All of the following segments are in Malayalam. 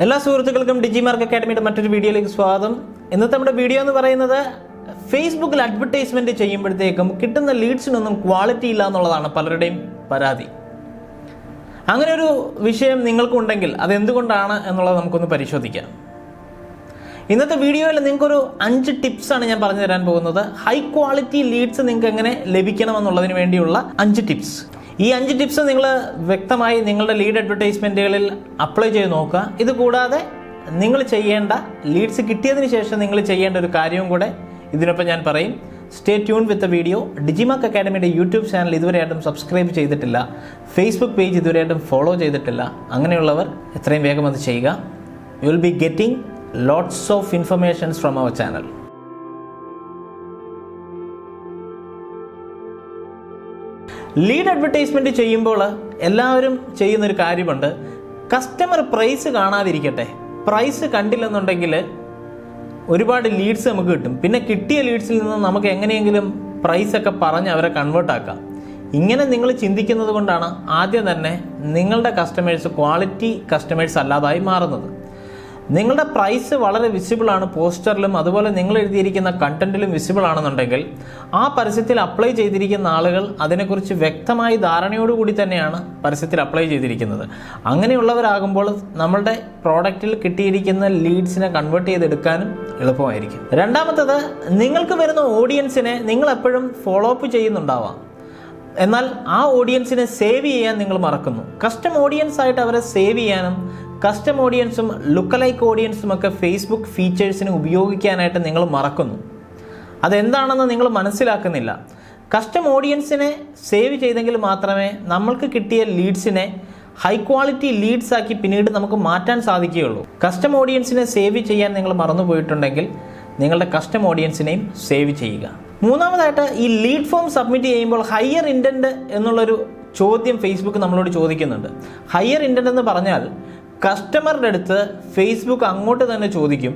എല്ലാ സുഹൃത്തുക്കൾക്കും ഡിജിമാർക്ക് അക്കാഡമിയുടെ മറ്റൊരു വീഡിയോയിലേക്ക് സ്വാഗതം. ഇന്നത്തെ നമ്മുടെ വീഡിയോ എന്ന് പറയുന്നത് ഫേസ്ബുക്കിൽ അഡ്വർടൈസ്മെന്റ് ചെയ്യുമ്പോഴത്തേക്കും കിട്ടുന്ന ലീഡ്സിനൊന്നും ക്വാളിറ്റി ഇല്ല എന്നുള്ളതാണ് പലരുടെയും പരാതി. അങ്ങനെ ഒരു വിഷയം നിങ്ങൾക്കുണ്ടെങ്കിൽ അതെന്തുകൊണ്ടാണ് എന്നുള്ളത് നമുക്കൊന്ന് പരിശോധിക്കാം. ഇന്നത്തെ വീഡിയോയിൽ നിങ്ങൾക്കൊരു 5 ടിപ്സാണ് ഞാൻ പറഞ്ഞു തരാൻ പോകുന്നത്. ഹൈ ക്വാളിറ്റി ലീഡ്സ് നിങ്ങൾക്ക് എങ്ങനെ ലഭിക്കണമെന്നുള്ളതിന് വേണ്ടിയുള്ള 5 ടിപ്സ്. ഈ 5 ടിപ്സ് നിങ്ങൾ വ്യക്തമായി നിങ്ങളുടെ ലീഡ് അഡ്വർടൈസ്മെൻറ്റുകളിൽ അപ്ലൈ ചെയ്ത് നോക്കുക. ഇത് കൂടാതെ നിങ്ങൾ ചെയ്യേണ്ട ലീഡ്സ് കിട്ടിയതിന് ശേഷം നിങ്ങൾ ചെയ്യേണ്ട ഒരു കാര്യവും കൂടെ ഇതിനൊപ്പം ഞാൻ പറയും. Stay tune with the video. Digimark അക്കാഡമിയുടെ യൂട്യൂബ് ചാനൽ ഇതുവരെയായിട്ടും സബ്സ്ക്രൈബ് ചെയ്തിട്ടില്ല, ഫേസ്ബുക്ക് പേജ് ഇതുവരെയായിട്ടും ഫോളോ ചെയ്തിട്ടില്ല, അങ്ങനെയുള്ളവർ എത്രയും വേഗം അത് ചെയ്യുക. You will be getting lots of informations from our channel. Lead advertisement ചെയ്യുമ്പോൾ എല്ലാവരും ചെയ്യുന്നൊരു കാര്യമുണ്ട്. കസ്റ്റമർ പ്രൈസ് കാണാതിരിക്കട്ടെ. പ്രൈസ് കണ്ടില്ലെന്നുണ്ടെങ്കിൽ ഒരുപാട് ലീഡ്സ് നമുക്ക് കിട്ടും. പിന്നെ കിട്ടിയ ലീഡ്സിൽ നിന്ന് നമുക്ക് എങ്ങനെയെങ്കിലും പ്രൈസൊക്കെ പറഞ്ഞ് അവരെ കൺവേർട്ട് ആക്കാം. ഇങ്ങനെ നിങ്ങൾ ചിന്തിക്കുന്നത് കൊണ്ടാണ് ആദ്യം തന്നെ നിങ്ങളുടെ കസ്റ്റമേഴ്സ് ക്വാളിറ്റി കസ്റ്റമേഴ്സ് അല്ലാതായി മാറുന്നത്. നിങ്ങളുടെ പ്രൈസ് വളരെ വിസിബിളാണ്, പോസ്റ്ററിലും അതുപോലെ നിങ്ങൾ എഴുതിയിരിക്കുന്ന കണ്ടന്റിലും വിസിബിൾ ആണെന്നുണ്ടെങ്കിൽ ആ പരസ്യത്തിൽ അപ്ലൈ ചെയ്തിരിക്കുന്ന ആളുകൾ അതിനെക്കുറിച്ച് വ്യക്തമായി ധാരണയോടുകൂടി തന്നെയാണ് പരസ്യത്തിൽ അപ്ലൈ ചെയ്തിരിക്കുന്നത്. അങ്ങനെയുള്ളവരാകുമ്പോൾ നമ്മളുടെ പ്രോഡക്റ്റിൽ കിട്ടിയിരിക്കുന്ന ലീഡ്സിനെ കൺവേർട്ട് ചെയ്തെടുക്കാനും എളുപ്പമായിരിക്കും. രണ്ടാമത്തത്, നിങ്ങൾക്ക് വരുന്ന ഓഡിയൻസിനെ നിങ്ങൾ എപ്പോഴും ഫോളോ അപ്പ് ചെയ്യുന്നുണ്ടാവാം, എന്നാൽ ആ ഓഡിയൻസിനെ സേവ് ചെയ്യാൻ നിങ്ങൾ മറക്കുന്നു. കസ്റ്റം ഓഡിയൻസ് ആയിട്ട് അവരെ സേവ് ചെയ്യാനും കസ്റ്റം ഓഡിയൻസും ലുക്കലൈക്ക് ഓഡിയൻസും ഒക്കെ ഫേസ്ബുക്ക് ഫീച്ചേഴ്സിന് ഉപയോഗിക്കാനായിട്ട് നിങ്ങൾ മറക്കുന്നു. അതെന്താണെന്ന് നിങ്ങൾ മനസ്സിലാക്കുന്നില്ല. കസ്റ്റം ഓഡിയൻസിനെ സേവ് ചെയ്തെങ്കിൽ മാത്രമേ നമ്മൾക്ക് കിട്ടിയ ലീഡ്സിനെ ഹൈ ക്വാളിറ്റി ലീഡ്സ് ആക്കി പിന്നീട് നമുക്ക് മാറ്റാൻ സാധിക്കുകയുള്ളൂ. കസ്റ്റം ഓഡിയൻസിനെ സേവ് ചെയ്യാൻ നിങ്ങൾ മറന്നു പോയിട്ടുണ്ടെങ്കിൽ നിങ്ങളുടെ കസ്റ്റം ഓഡിയൻസിനെയും സേവ് ചെയ്യുക. മൂന്നാമതായിട്ട്, ഈ ലീഡ് ഫോം സബ്മിറ്റ് ചെയ്യുമ്പോൾ ഹയർ ഇൻറ്റൻറ്റ് എന്നുള്ളൊരു ചോദ്യം ഫേസ്ബുക്ക് നമ്മളോട് ചോദിക്കുന്നുണ്ട്. ഹയർ ഇൻറ്റൻറ്റ് എന്ന് പറഞ്ഞാൽ കസ്റ്റമറുടെ അടുത്ത് ഫേസ്ബുക്ക് അങ്ങോട്ട് തന്നെ ചോദിക്കും,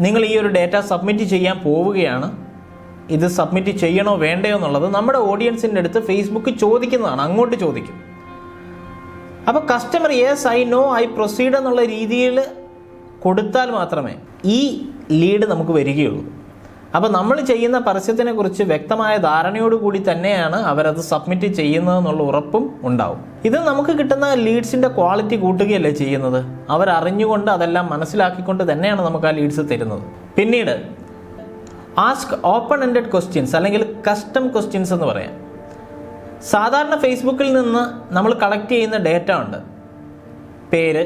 നിങ്ങൾ ഈ ഒരു ഡേറ്റ സബ്മിറ്റ് ചെയ്യാൻ പോവുകയാണ്, ഇത് സബ്മിറ്റ് ചെയ്യണോ വേണ്ടയോ എന്നുള്ളത് നമ്മുടെ ഓഡിയൻസിൻ്റെ അടുത്ത് ഫേസ്ബുക്ക് ചോദിക്കുന്നതാണ്, അങ്ങോട്ട് ചോദിക്കും. അപ്പോൾ customer yes I know I proceed എന്നുള്ള രീതിയിൽ കൊടുത്താൽ മാത്രമേ ഈ ലീഡ് നമുക്ക് വരികയുള്ളൂ. അപ്പോൾ നമ്മൾ ചെയ്യുന്ന പരസ്യത്തിനെ കുറിച്ച് വ്യക്തമായ ധാരണയോടുകൂടി തന്നെയാണ് അവരത് സബ്മിറ്റ് ചെയ്യുന്നതെന്നുള്ള ഉറപ്പും ഉണ്ടാവും. ഇത് നമുക്ക് കിട്ടുന്ന ലീഡ്സിൻ്റെ ക്വാളിറ്റി കൂട്ടുകയല്ലേ ചെയ്യുന്നത്. അവരറിഞ്ഞുകൊണ്ട് അതെല്ലാം മനസ്സിലാക്കിക്കൊണ്ട് തന്നെയാണ് നമുക്ക് ആ ലീഡ്സ് തരുന്നത്. പിന്നീട് ആസ്ക് ഓപ്പൺ എൻഡഡ് ക്വസ്റ്റ്യൻസ് അല്ലെങ്കിൽ കസ്റ്റം ക്വസ്റ്റ്യൻസ് എന്ന് പറയാം. സാധാരണ ഫേസ്ബുക്കിൽ നിന്ന് നമ്മൾ കളക്ട് ചെയ്യുന്ന ഡേറ്റ ഉണ്ട്. പേര്,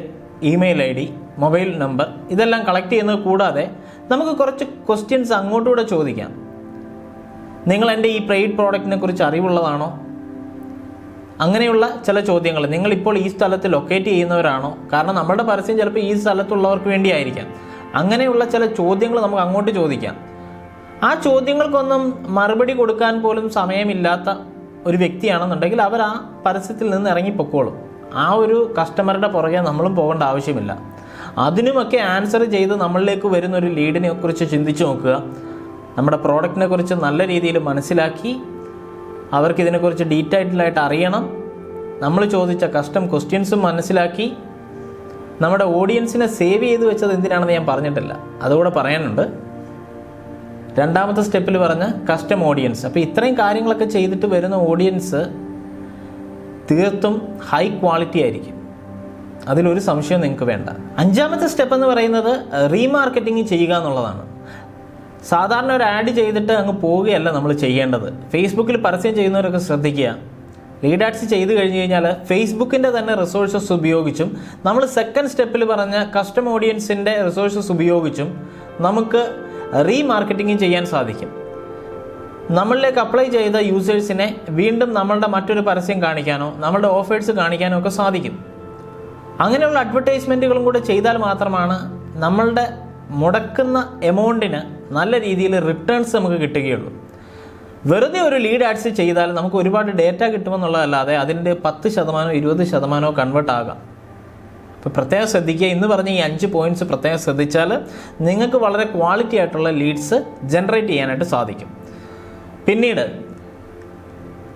email I D, mobile number, ഇതെല്ലാം കളക്ട് ചെയ്യുന്നത് കൂടാതെ നമുക്ക് കുറച്ച് ക്വസ്റ്റ്യൻസ് അങ്ങോട്ടുകൂടെ ചോദിക്കാം. നിങ്ങൾ എൻ്റെ ഈ പെയ്ഡ് പ്രോഡക്റ്റിനെ കുറിച്ച് അറിവുള്ളതാണോ? അങ്ങനെയുള്ള ചില ചോദ്യങ്ങൾ. നിങ്ങളിപ്പോൾ ഈ സ്ഥലത്ത് ലൊക്കേറ്റ് ചെയ്യുന്നവരാണോ? കാരണം നമ്മുടെ പരസ്യം ചിലപ്പോൾ ഈ സ്ഥലത്തുള്ളവർക്ക് വേണ്ടിയായിരിക്കാം. അങ്ങനെയുള്ള ചില ചോദ്യങ്ങൾ നമുക്ക് അങ്ങോട്ട് ചോദിക്കാം. ആ ചോദ്യങ്ങൾക്കൊന്നും മറുപടി കൊടുക്കാൻ പോലും സമയമില്ലാത്ത ഒരു വ്യക്തിയാണെന്നുണ്ടെങ്കിൽ അവർ ആ പരസ്യത്തിൽ നിന്ന് ഇറങ്ങിപ്പൊക്കോളും. ആ ഒരു കസ്റ്റമറുടെ പുറകെ നമ്മളും പോകേണ്ട ആവശ്യമില്ല. അതിനുമൊക്കെ ആൻസർ ചെയ്ത് നമ്മളിലേക്ക് വരുന്ന ഒരു ലീഡിനെ കുറിച്ച് ചിന്തിച്ച് നോക്കുക. നമ്മുടെ പ്രോഡക്റ്റിനെ കുറിച്ച് നല്ല രീതിയിൽ മനസ്സിലാക്കി അവർക്കിതിനെക്കുറിച്ച് ഡീറ്റെയിൽഡായിട്ട് അറിയണം. നമ്മൾ ചോദിച്ച കസ്റ്റം ക്വസ്റ്റ്യൻസും മനസ്സിലാക്കി നമ്മുടെ ഓഡിയൻസിനെ സേവ് ചെയ്ത് വെച്ചത് എന്തിനാണെന്ന് ഞാൻ പറഞ്ഞിട്ടില്ല, അതുകൂടെ പറയാനുണ്ട്. രണ്ടാമത്തെ സ്റ്റെപ്പിൽ പറഞ്ഞ കസ്റ്റം ഓഡിയൻസ്. അപ്പോൾ ഇത്രയും കാര്യങ്ങളൊക്കെ ചെയ്തിട്ട് വരുന്ന ഓഡിയൻസ് തീർത്തും ഹൈ ക്വാളിറ്റി ആയിരിക്കും, അതിലൊരു സംശയം നിങ്ങൾക്ക് വേണ്ട. അഞ്ചാമത്തെ സ്റ്റെപ്പ് എന്ന് പറയുന്നത് റീമാർക്കറ്റിംഗ് ചെയ്യുക എന്നുള്ളതാണ്. സാധാരണ ഒരു ആഡ് ചെയ്തിട്ട് അങ്ങ് പോവുകയല്ല നമ്മൾ ചെയ്യേണ്ടത്. ഫേസ്ബുക്കിൽ പരസ്യം ചെയ്യുന്നവരൊക്കെ ശ്രദ്ധിക്കുക. ലീഡ് ആഡ്സ് ചെയ്ത് കഴിഞ്ഞ് കഴിഞ്ഞാൽ ഫേസ്ബുക്കിൻ്റെ തന്നെ റിസോഴ്സസ് ഉപയോഗിച്ചും നമ്മൾ സെക്കൻഡ് സ്റ്റെപ്പിൽ പറഞ്ഞ കസ്റ്റം ഓഡിയൻസിൻ്റെ റിസോഴ്സസ് ഉപയോഗിച്ചും നമുക്ക് റീമാർക്കറ്റിംഗ് ചെയ്യാൻ സാധിക്കും. നമ്മളിലേക്ക് അപ്ലൈ ചെയ്ത യൂസേഴ്സിനെ വീണ്ടും നമ്മളുടെ മറ്റൊരു പരസ്യം കാണിക്കാനോ നമ്മളുടെ ഓഫേഴ്സ് കാണിക്കാനോ ഒക്കെ സാധിക്കും. അങ്ങനെയുള്ള അഡ്വർടൈസ്മെൻറ്റുകളും കൂടെ ചെയ്താൽ മാത്രമാണ് നമ്മളുടെ മുടക്കുന്ന എമൗണ്ടിന് നല്ല രീതിയിൽ റിട്ടേൺസ് നമുക്ക് കിട്ടുകയുള്ളൂ. വെറുതെ ഒരു ലീഡ് ആഡ്സ് ചെയ്താൽ നമുക്ക് ഒരുപാട് ഡേറ്റ കിട്ടുമെന്നുള്ളതല്ലാതെ അതിൻ്റെ 10% 20% കൺവേർട്ട് ആകാം. ഇപ്പോൾ പ്രത്യേകം ശ്രദ്ധിക്കുക. ഇന്ന് പറഞ്ഞ ഈ 5 പോയിൻറ്റ്സ് പ്രത്യേകം ശ്രദ്ധിച്ചാൽ നിങ്ങൾക്ക് വളരെ ക്വാളിറ്റി ആയിട്ടുള്ള ലീഡ്സ് ജനറേറ്റ് ചെയ്യാനായിട്ട് സാധിക്കും. പിന്നീട്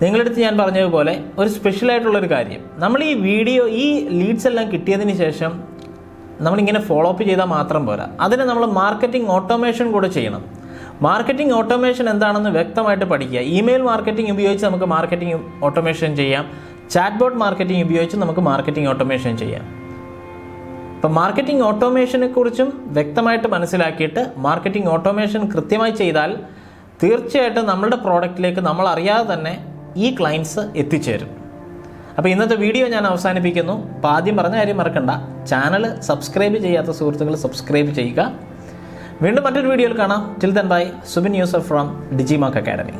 നിങ്ങളടുത്ത് ഞാൻ പറഞ്ഞതുപോലെ ഒരു സ്പെഷ്യലായിട്ടുള്ളൊരു കാര്യം, നമ്മൾ ഈ വീഡിയോ ഈ ലീഡ്സ് എല്ലാം കിട്ടിയതിന് ശേഷം നമ്മളിങ്ങനെ ഫോളോ അപ്പ് ചെയ്താൽ മാത്രം പോരാ, അതിന് നമ്മൾ മാർക്കറ്റിംഗ് ഓട്ടോമേഷൻ കൂടെ ചെയ്യണം. മാർക്കറ്റിംഗ് ഓട്ടോമേഷൻ എന്താണെന്ന് വ്യക്തമായിട്ട് പഠിക്കുക. ഇമെയിൽ മാർക്കറ്റിംഗ് ഉപയോഗിച്ച് നമുക്ക് മാർക്കറ്റിംഗ് ഓട്ടോമേഷൻ ചെയ്യാം. ചാറ്റ് ബോട്ട് മാർക്കറ്റിംഗ് ഉപയോഗിച്ച് നമുക്ക് മാർക്കറ്റിംഗ് ഓട്ടോമേഷൻ ചെയ്യാം. അപ്പം മാർക്കറ്റിംഗ് ഓട്ടോമേഷനെ കുറിച്ചും വ്യക്തമായിട്ട് മനസ്സിലാക്കിയിട്ട് മാർക്കറ്റിംഗ് ഓട്ടോമേഷൻ കൃത്യമായി ചെയ്താൽ തീർച്ചയായിട്ടും നമ്മളുടെ പ്രോഡക്റ്റിലേക്ക് നമ്മൾ അറിയാതെ തന്നെ ഈ ക്ലയൻറ്റ്സ് എത്തിച്ചേരും. അപ്പോൾ ഇന്നത്തെ വീഡിയോ ഞാൻ അവസാനിപ്പിക്കുന്നു. അപ്പോൾ ആദ്യം പറഞ്ഞ കാര്യം മറക്കണ്ട, ചാനൽ സബ്സ്ക്രൈബ് ചെയ്യാത്ത സുഹൃത്തുക്കൾ സബ്സ്ക്രൈബ് ചെയ്യുക. വീണ്ടും മറ്റൊരു വീഡിയോയിൽ കാണാം. Till then bye. Subin Yusuf from Digimark academy.